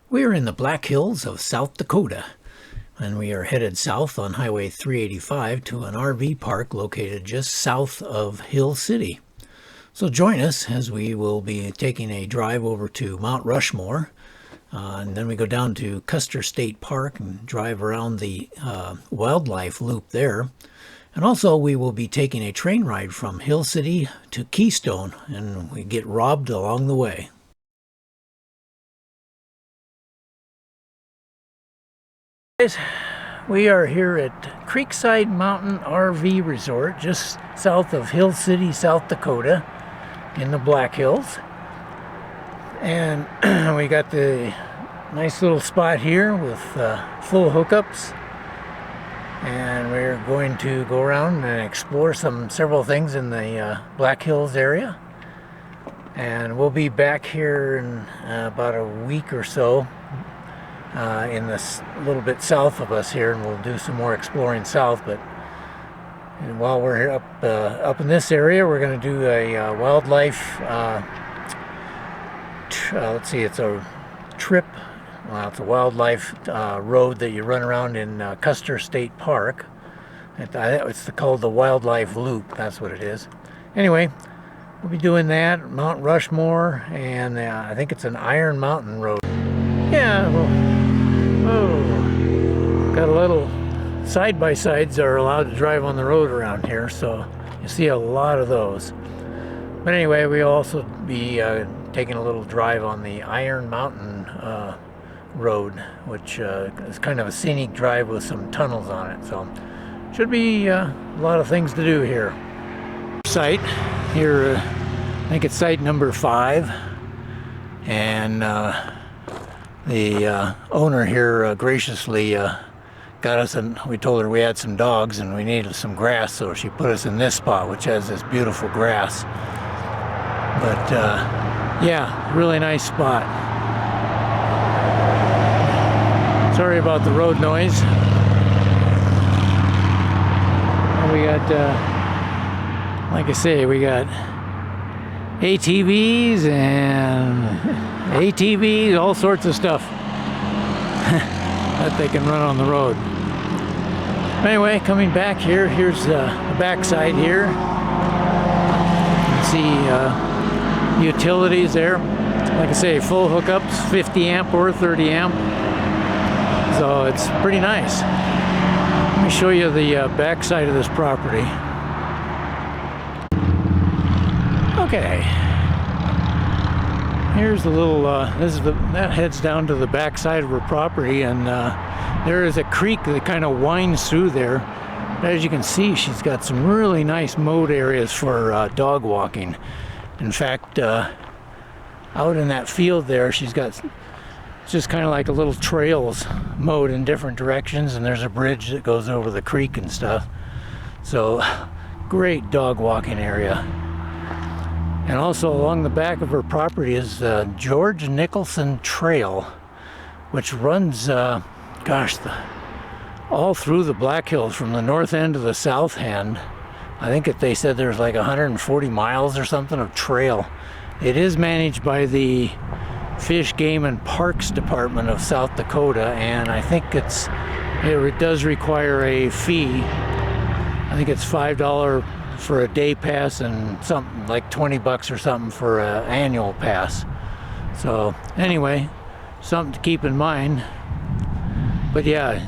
We are in the Black Hills of South Dakota, and we are headed south on Highway 385 to an RV park located just south of Hill City. So join us as we will be taking a drive over to Mount Rushmore, and then we go down to Custer State Park and drive around the wildlife loop there. And also we will be taking a train ride from Hill City to Keystone, and we get robbed along the way. We are here at Creekside Mountain RV Resort, just south of Hill City, South Dakota, in the Black Hills. And we got the nice little spot here with full hookups. And we're going to go around and explore several things in the Black Hills area. And we'll be back here in about a week or so. In this little bit south of us here, and we'll do some more exploring south. But while we're here up in this area, we're going to do a wildlife. Let's see, it's a trip. Well, it's a wildlife road that you run around in Custer State Park. It's called the Wildlife Loop. That's what it is. Anyway, we'll be doing that. Mount Rushmore, and I think it's an Iron Mountain Road. Yeah. Got a little side-by-sides are allowed to drive on the road around here, so you see a lot of those. But anyway, we'll also be taking a little drive on the Iron Mountain Road, which is kind of a scenic drive with some tunnels on it. So should be a lot of things to do here. Site here, I think it's site number 5, and the owner here graciously got us, and we told her we had some dogs and we needed some grass, so she put us in this spot, which has this beautiful grass. But yeah, really nice spot. Sorry about the road noise. And we got, like I say, we got ATVs and ATVs, all sorts of stuff that they can run on the road. Anyway, coming back here, here's the backside here. You can see utilities there. Like I say, full hookups, 50 amp or 30 amp. So it's pretty nice. Let me show you the backside of this property. Okay. Here's the little, that heads down to the backside of her property, and there is a creek that kind of winds through there. But as you can see, she's got some really nice mowed areas for dog walking. In fact, out in that field there, she's got just kind of like a little trails mowed in different directions, and there's a bridge that goes over the creek and stuff. So, great dog walking area. And also along the back of her property is the George Nicholson Trail, which runs, all through the Black Hills from the north end to the south end. I think they said there's like 140 miles or something of trail. It is managed by the Fish, Game, and Parks Department of South Dakota, and I think it does require a fee. I think it's $5 for a day pass and something like 20 bucks or something for an annual pass. So anyway, something to keep in mind. But yeah,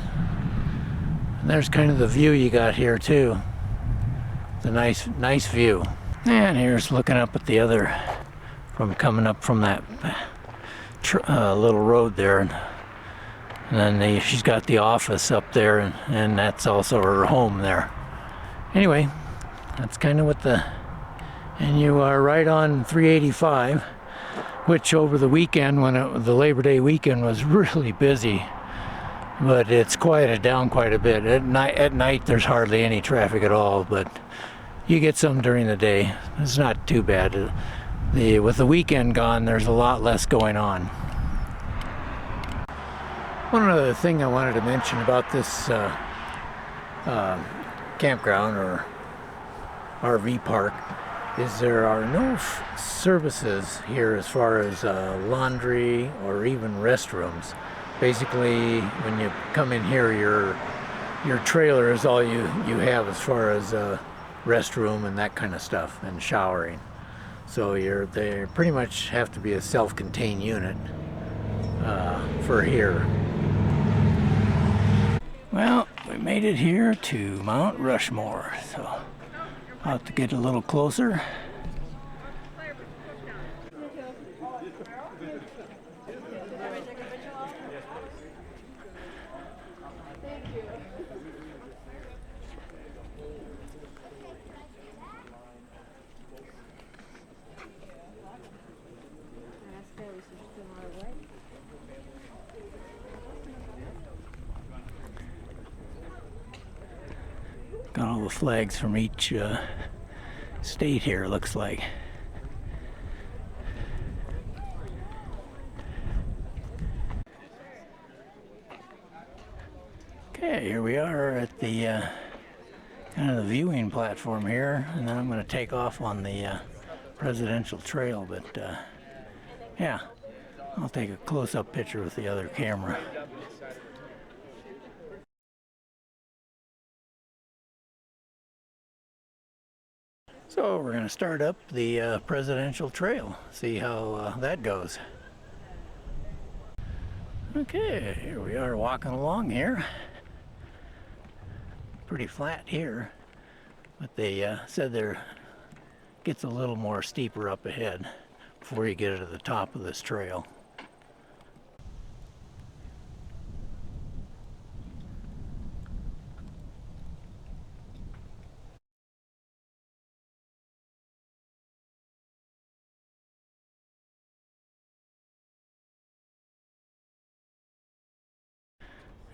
there's kind of the view you got here too. It's a nice view. And here's looking up at the other, coming up from that little road there. And then she's got the office up there, and that's also her home there. Anyway, that's kind of what and you are right on 385, which over the weekend, the Labor Day weekend, was really busy, but it's quieted down quite a bit. At night there's hardly any traffic at all, but you get some during the day. It's not too bad. With the weekend gone, there's a lot less going on. One other thing I wanted to mention about this campground or RV park is there are no services here as far as laundry or even restrooms. Basically, when you come in here, your trailer is all you have as far as restroom and that kind of stuff, and showering. So they pretty much have to be a self-contained unit for here. Well, we made it here to Mount Rushmore, so I'll have to get a little closer. Got all the flags from each state here, looks like. Okay, here we are at the kind of the viewing platform here, and then I'm going to take off on the presidential trail, but yeah, I'll take a close-up picture with the other camera. So we're going to start up the presidential trail, see how that goes. Okay, here we are walking along here. Pretty flat here, but they said there gets a little more steeper up ahead before you get to the top of this trail.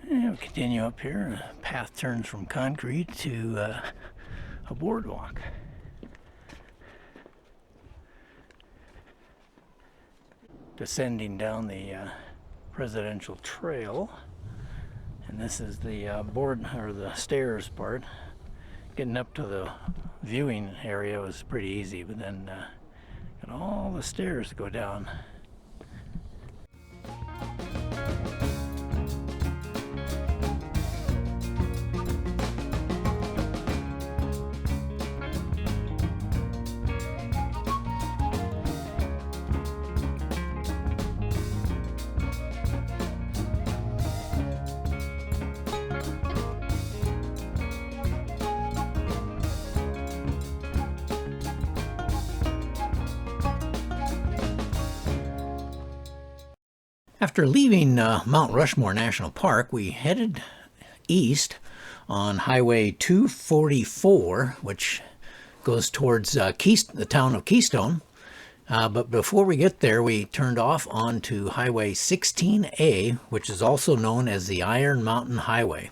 And we continue up here. The path turns from concrete to a boardwalk. Descending down the presidential trail, and this is the the stairs part. Getting up to the viewing area was pretty easy, but then got all the stairs to go down. After leaving Mount Rushmore National Park, we headed east on Highway 244, which goes towards the town of Keystone. But before we get there, we turned off onto Highway 16A, which is also known as the Iron Mountain Highway.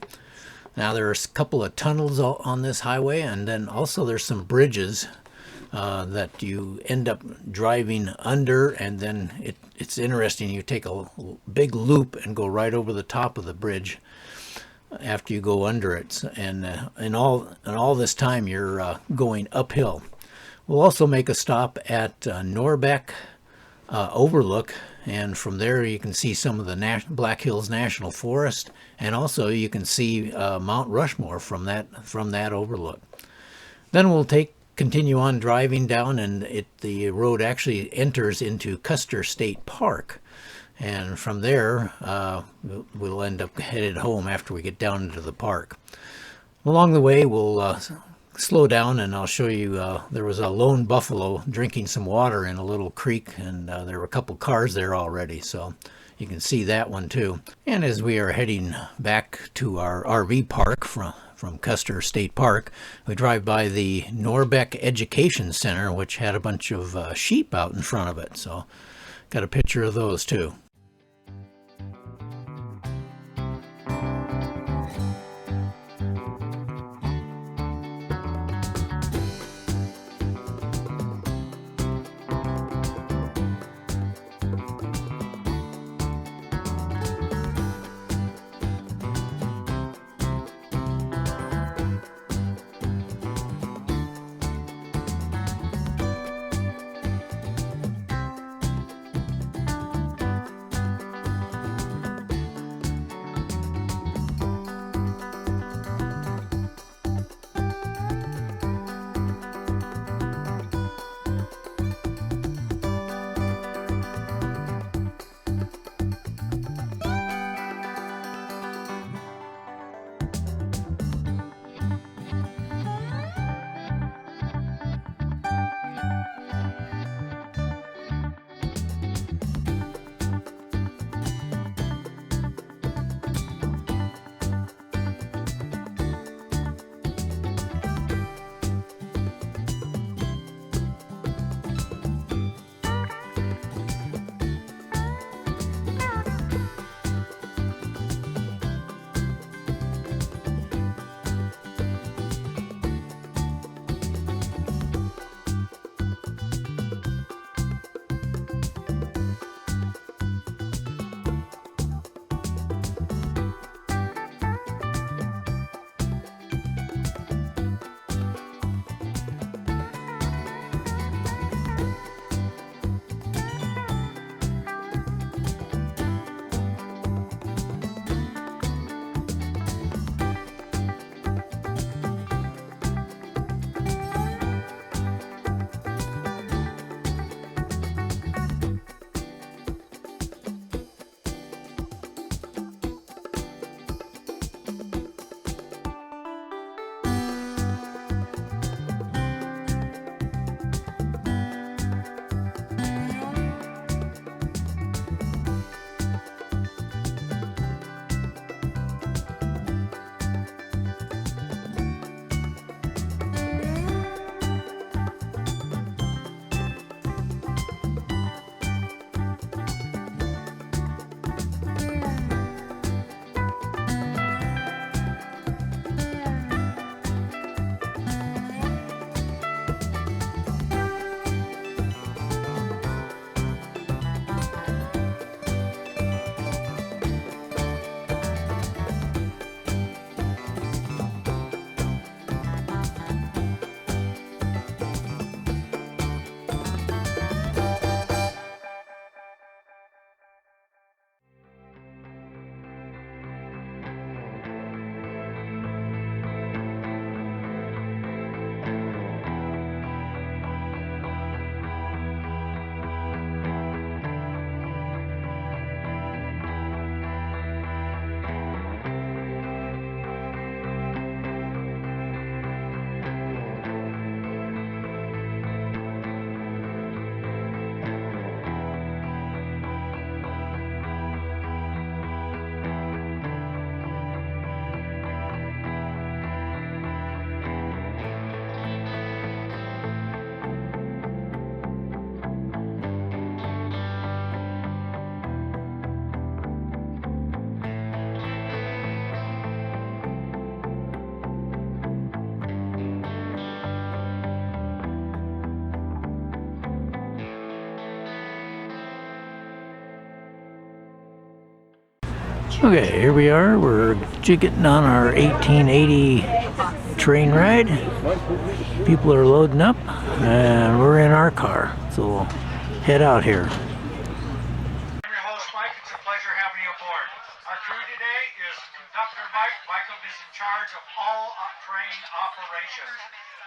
Now there's a couple of tunnels on this highway, and then also there's some bridges that you end up driving under, and then it's interesting. You take a big loop and go right over the top of the bridge after you go under it, and all this time you're going uphill. We'll also make a stop at Norbeck Overlook, and from there you can see some of the Black Hills National Forest, and also you can see Mount Rushmore from that overlook. Then we'll continue on driving down, and the road actually enters into Custer State Park, and from there we'll end up headed home after we get down into the park. Along the way we'll slow down, and I'll show you there was a lone buffalo drinking some water in a little creek, and there were a couple cars there already, so you can see that one too. And as we are heading back to our RV park from Custer State Park, we drive by the Norbeck Education Center, which had a bunch of sheep out in front of it, so got a picture of those too. Okay, here we are. We're getting on our 1880 train ride. People are loading up, and we're in our car. So we'll head out here. I'm your host, Mike. It's a pleasure having you aboard. Our crew today is Conductor Mike. Michael is in charge of all train operations.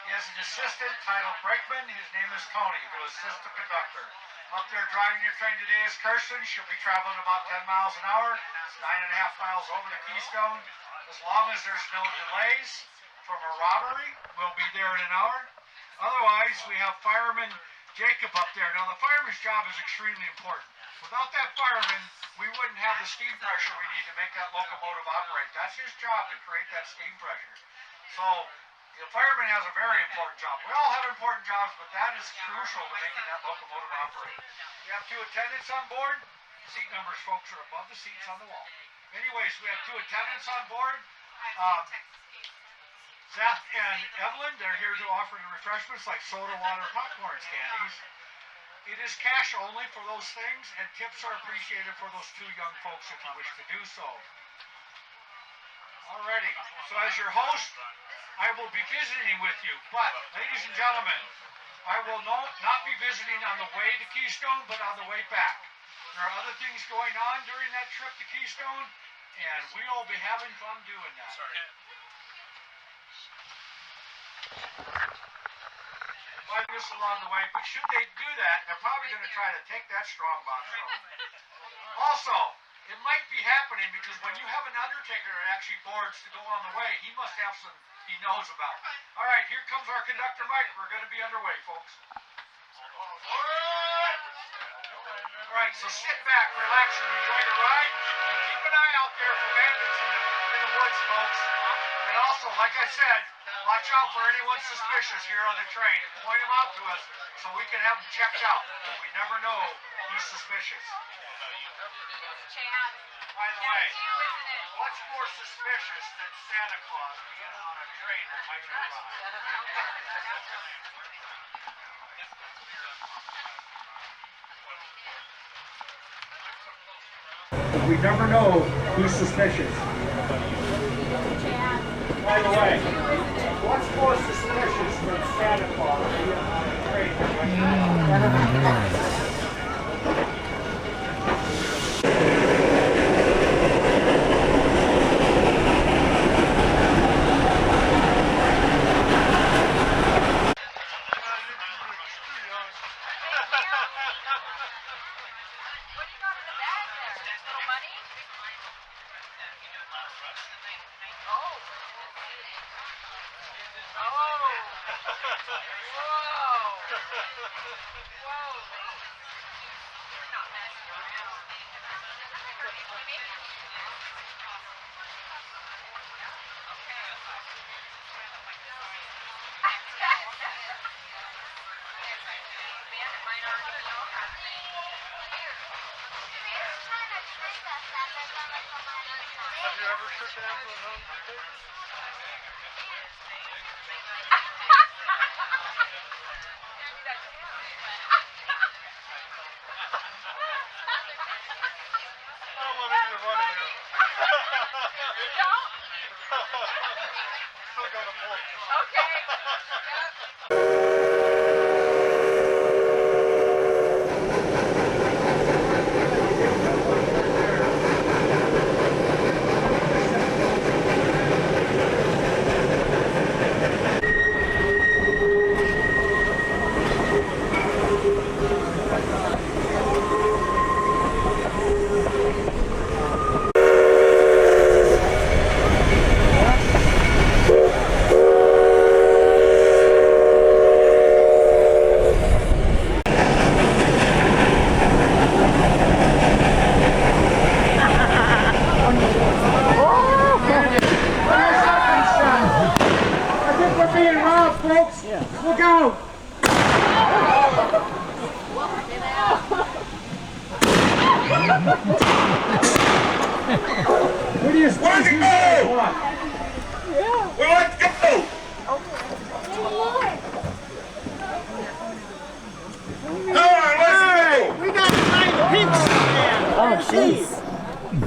He has an assistant titled Brakeman. His name is Tony, who assists the conductor. Up there driving your train today is Kirsten. She'll be traveling about 10 miles an hour. It's 9.5 miles over to Keystone. As long as there's no delays from a robbery, we'll be there in an hour. Otherwise, we have fireman Jacob up there. Now, the fireman's job is extremely important. Without that fireman, we wouldn't have the steam pressure we need to make that locomotive operate. That's his job, to create that steam pressure. So, the fireman has a very important job. We all have important jobs, but that is crucial to making that locomotive operate. We have 2 attendants on board. Seat numbers, folks, are above the seats on the wall. Anyways, we have 2 attendants on board. Sept and Evelyn, they're here to offer the refreshments like soda, water, popcorn, candies. It is cash only for those things, and tips are appreciated for those 2 young folks if you wish to do so. Alrighty, so as your host, I will be visiting with you, but ladies and gentlemen, I will not be visiting on the way to Keystone, but on the way back. There are other things going on during that trip to Keystone, and we will be having fun doing that. Find this along the way, but should they do that, they're probably going to try to take that strong box from them. Also, it might be happening because when you have an undertaker that actually boards to go on the way, he must have some he knows about. All right, here comes our conductor, Mike. We're going to be underway, folks. All right, so sit back, relax, and enjoy the ride. And keep an eye out there for bandits in the woods, folks. And also, like I said, watch out for anyone suspicious here on the train and point them out to us so we can have them checked out. We never know who's suspicious. By the way, what's more suspicious than Santa Claus being on a train that might be robbed? We never know who's suspicious. By the way, what's more suspicious than Santa Claus being on a train that might be robbed? Have you ever shook hands with an undertaker? I don't want either one of you. You don't? Still got a point. Okay. Look out! What do you say? Let's go! Yeah. Well, let's go! Come on, let's go! We got to find Pete's. Oh, jeez. We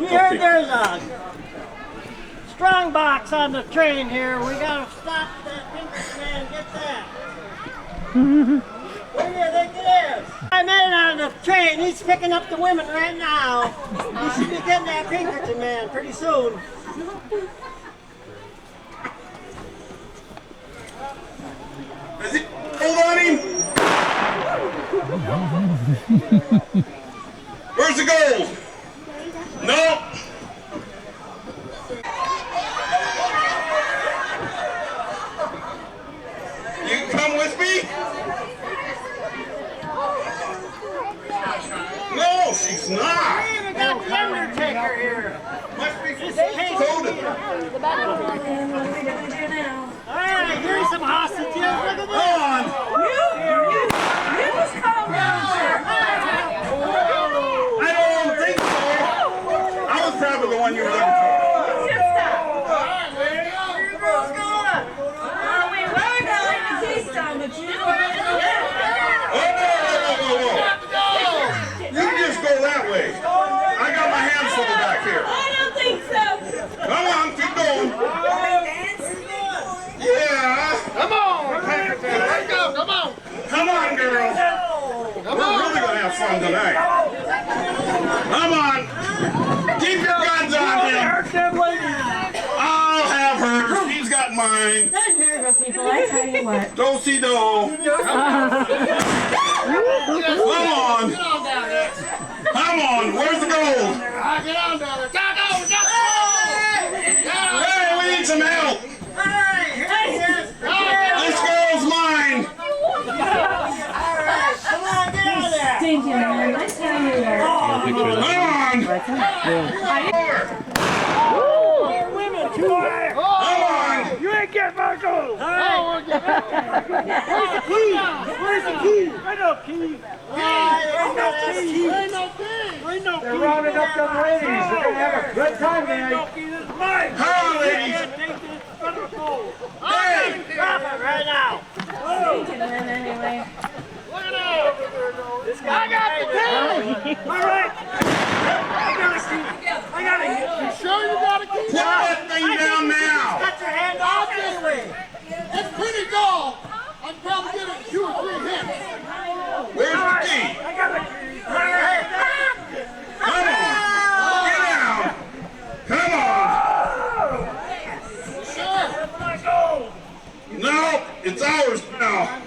heard there's a strong box on the train here. We gotta stop that Pinkerton man and get that. Where do you think it is? I man on the train. He's picking up the women right now. He should be getting that Pinkerton man pretty soon. Hold on him! Where's the gold? No! You can come with me? No, she's not! We even got the Undertaker here. Must be from Dakota. Alright, here's some hostages. Look at this. Come on! You just calm down, sir. I don't think so! I was probably the one you were looking for. Just stop. Where you girls going? We were going to Keystone, but you were Whoa! You can just go that way. I got my hands full back here. I don't think so. Come on, keep going. Yeah. Come on, Pinkerton. Let's go. Come on. Come on, girls. We're really going to have fun tonight. Come on. Keep your guns on him. I'll have her. She's got mine. Not here, people. I tell you what. Do-si-do. Come on. Get on down there. Come on. Where's the gold? Get on down there. Go. Hey, we need some help. Alright, here it is. This girl's mine. Alright, come on, get out of there. Thank you, man. I tell you what. Come on. More women, too. Come on. You ain't getting my gold. Alright. Where's the key? Where's the key? Ain't no key. Ain't no key. Ain't no key. Ain't no key. They're rounding up them ladies. They're going to have a good time tonight. No key. This is mine. Come on, ladies. Hey, drop it right now. Thank you, man, anyway. Look at that. This guy got the key. All right. I got a key. I got a key. You sure you got a key? Put that thing down now. Cut your hand off anyway. It's pretty gold. I'm probably getting 2 or 3 hits. Where's the key? I got a key. Come on. Get down. Come on. Sure. My gold. No, it's ours now.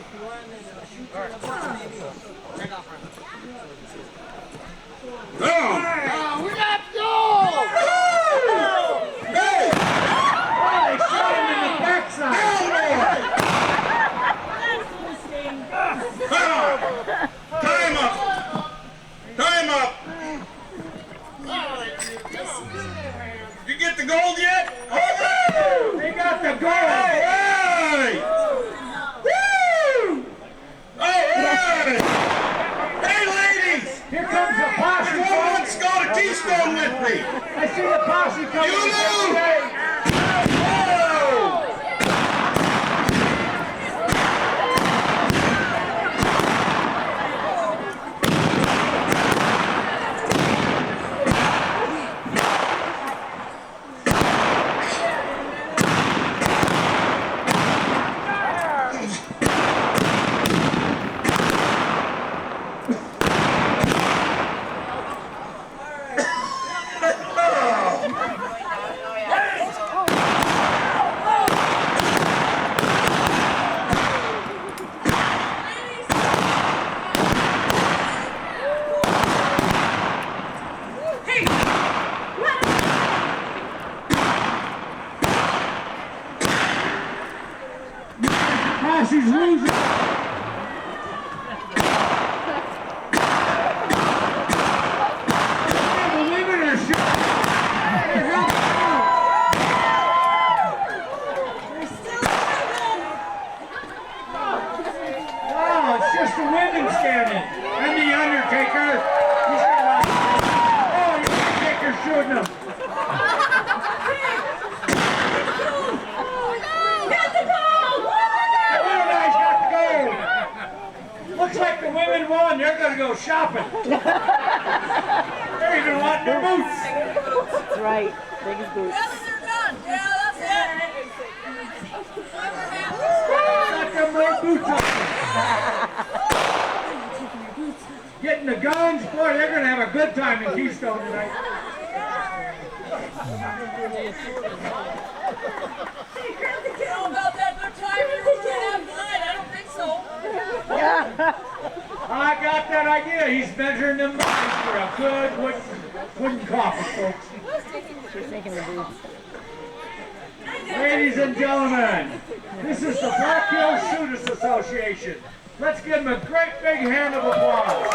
Come on. We got gold. Hey! They shot him in the backside. Come on. Time up. Time up. You get the gold yet? Oh, They got the all gold. right. Woo! All right. Hey, ladies. Here comes the Who posse. wants to go to Keystone with me? I see the posse coming. You do. Hey, Whoa! posse's losing. Believe it or Wow, it's just the women standing. And the Undertaker. He's got oh, the Undertaker's shooting him. The women guys got the gold. Looks like the women won. They're going to go go shopping. They're even wanting their boots. That's right. Biggest boots. Got them red boots on. Getting the guns, boy, they're gonna have a good time in Keystone tonight. About that good time we were gonna have tonight, I don't think so. I got that idea. He's measuring them bodies for a good wooden coffin, folks. She's taking the boots. Ladies and gentlemen, this is the Black Hills Shooters Association. Let's give them a great big hand of applause.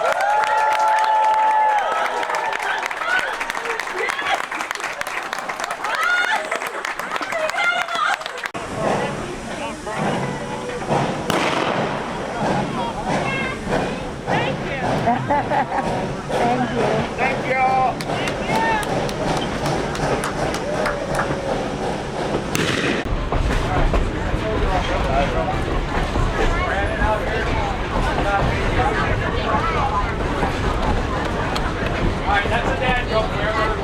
Thank you. Thank y'all. Alright, that's a dad joke for everyone.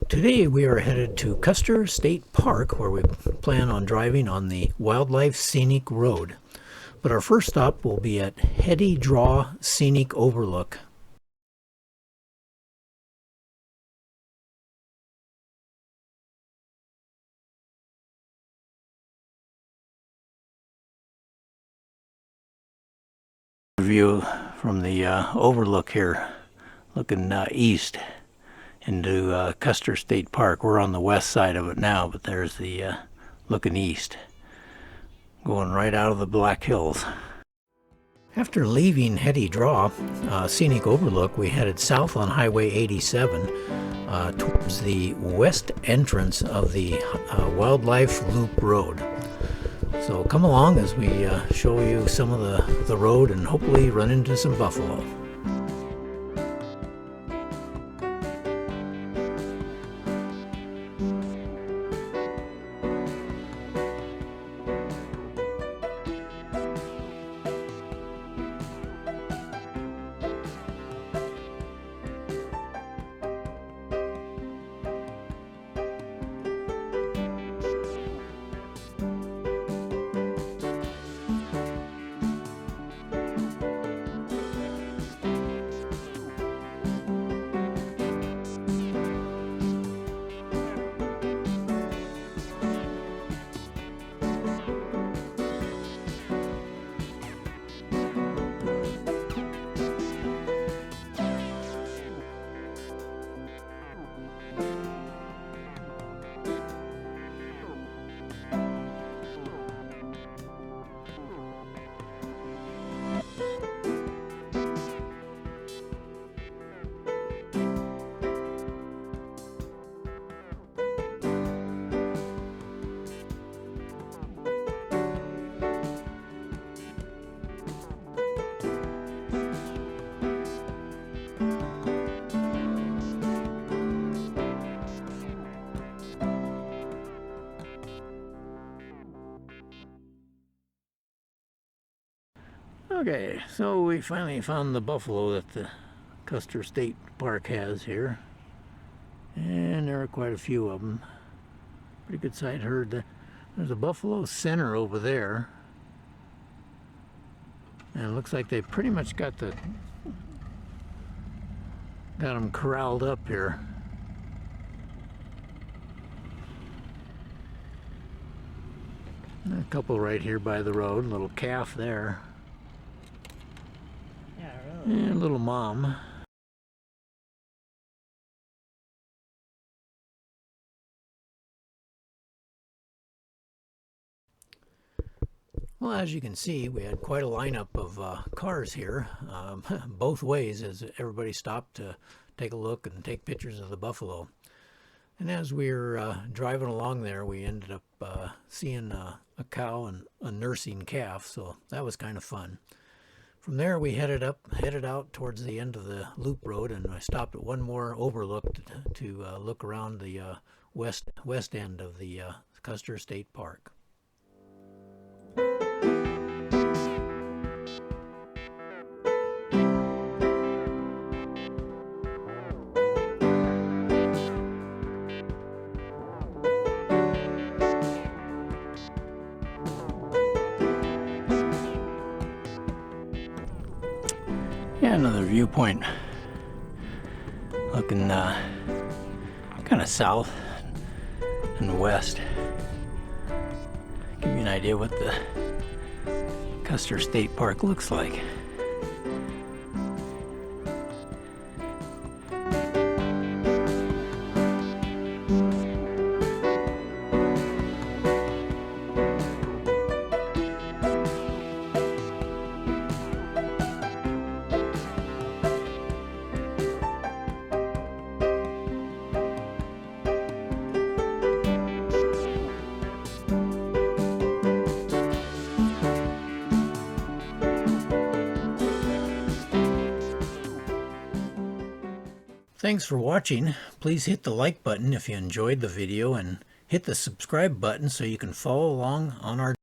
Today we are headed to Custer State Park, where we plan on driving on the Wildlife Scenic Road. But our first stop will be at Heady Draw Scenic Overlook. View from the overlook here, looking east into Custer State Park. We're on the west side of it now, but there's the looking east, going right out of the Black Hills. After leaving Heady Draw Scenic Overlook, we headed south on Highway 87 towards the west entrance of the Wildlife Loop Road. So come along as we show you some of the road and hopefully run into some buffalo. Okay, so we finally found the buffalo that the Custer State Park has here. And there are quite a few of them. Pretty good sized herd. There's a buffalo center over there. And it looks like they pretty much got them corralled up here. A couple right here by the road, a little calf there. And a little mom. Well, as you can see, we had quite a lineup of cars here, both ways, as everybody stopped to take a look and take pictures of the buffalo. And as we were driving along there, we ended up seeing a cow and a nursing calf, so that was kind of fun. From there, we headed out towards the end of the loop road, and I stopped at one more overlook to look around the west end of the Custer State Park. Yeah, another viewpoint looking kind of south and west. Give you an idea what the Custer State Park looks like. Thanks for watching. Please hit the like button if you enjoyed the video and hit the subscribe button so you can follow along on our